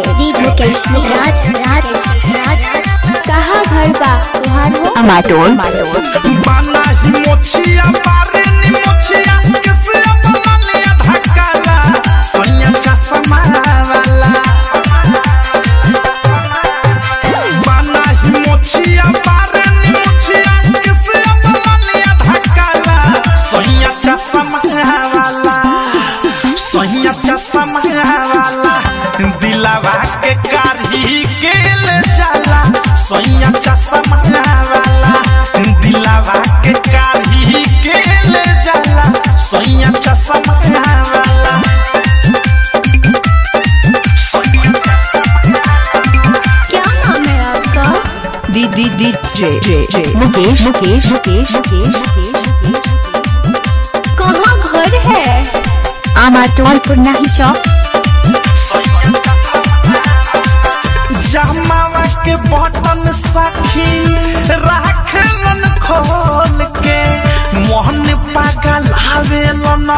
DJ Mukesh राज कहाँ घर बा तुहार हो अमाटोल बाना ही मोछिया बारे नी मोछिया कैसे अपना लिया धक्काला सोनिया चश्मा वाला बाना ही मोछिया बारे नी मोछिया कैसे अपना लिया धक्काला सोनिया चश्मा वाला सोनिया चश्मा वाला दिलावा के कारी के ले जाला सोनिया चश्मा वाला दिलावा के कारी के ले जाला सोनिया चश्मा वाला क्या नाम है आपका जे मुकेश कहाँ घर है अमाटोल पुरनाही चौक जमावा के बटन सखी राखलन खोल के मोहन पागल आवेलन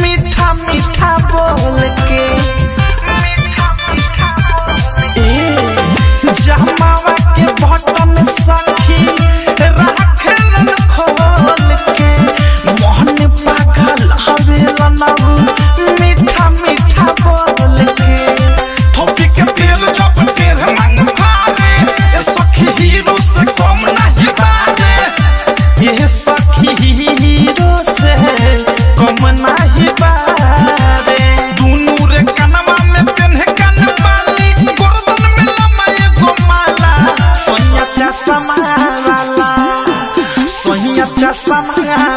मीठा मीठा बोल के जमावा के बटन सखी राखलन खोल के मोहन पागल आवेलन मीठा मीठा बोल के थोपी के तेल जब तेल मांग भारे ये सखी हीरो से कम नहीं बारे ये सखी हीरो से कम नहीं बारे दुनू रे कनवा में पेन्हे कन बाली गर्दन में लमाए गोमाला सोनिया चश्मा वाला सोनिया चश्मा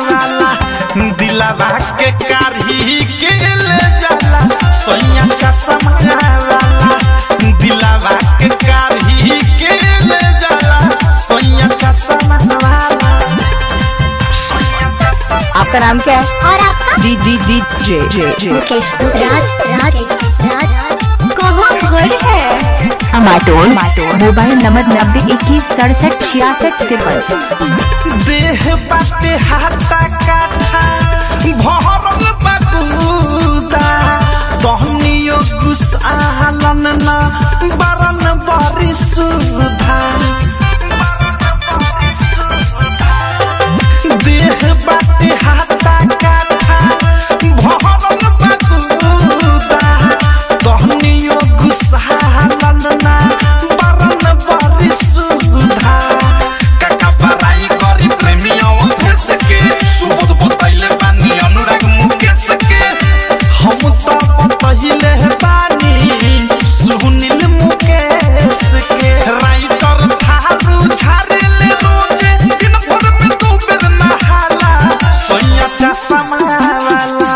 वाला दिलावा के कारी के ले जाला सोनिया चश्मा वाला दिलावा के कारी के ले जाला सोनिया चश्मा वाला आपका नाम क्या है और आपका जे मुकेश राज कहाँ घर है अमाटोल मोबाइल नंबर 9021676653 देह बाटे हाथा काठा भरल बकुदा तहनियो गुसालन ना बरन बरी सुधा देह बाटे हाथा काठा भरल बकुदा तहनियो गुसालन ना बरन बरी सुधा काका बराई करी प्रेमियों भेस के सुबोध बताइले बानी अनुराग मुकेश के हम तो बताइले बानी सुनील मुकेश के राइटर थारू झारेले रोजे दिन भर में दो बेर नहाला सोनिया चश्मा वाला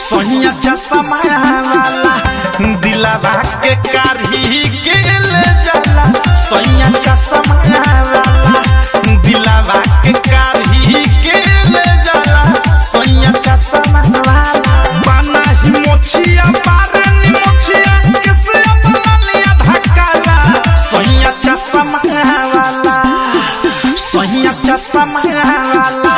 सोनिया चश्मा वाला दिलावा के कारी के ले जाला सोनिया चश्मा वाला दिलावा के कारी के ले जाला सोनिया चश्मा वाला बाना ही मोछिया बारे नी मोछिया कैसे अपना लिया धक्काला सोनिया चश्मा वाला सोनिया चश्मा वाला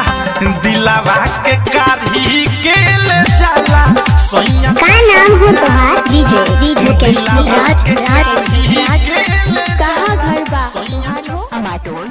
दिलावा के कारी के ले जाला सोनिया का नाम हो तुम्हारा डीजे मुकेश राज कहाँ घर बा तुहार हो अमाटोल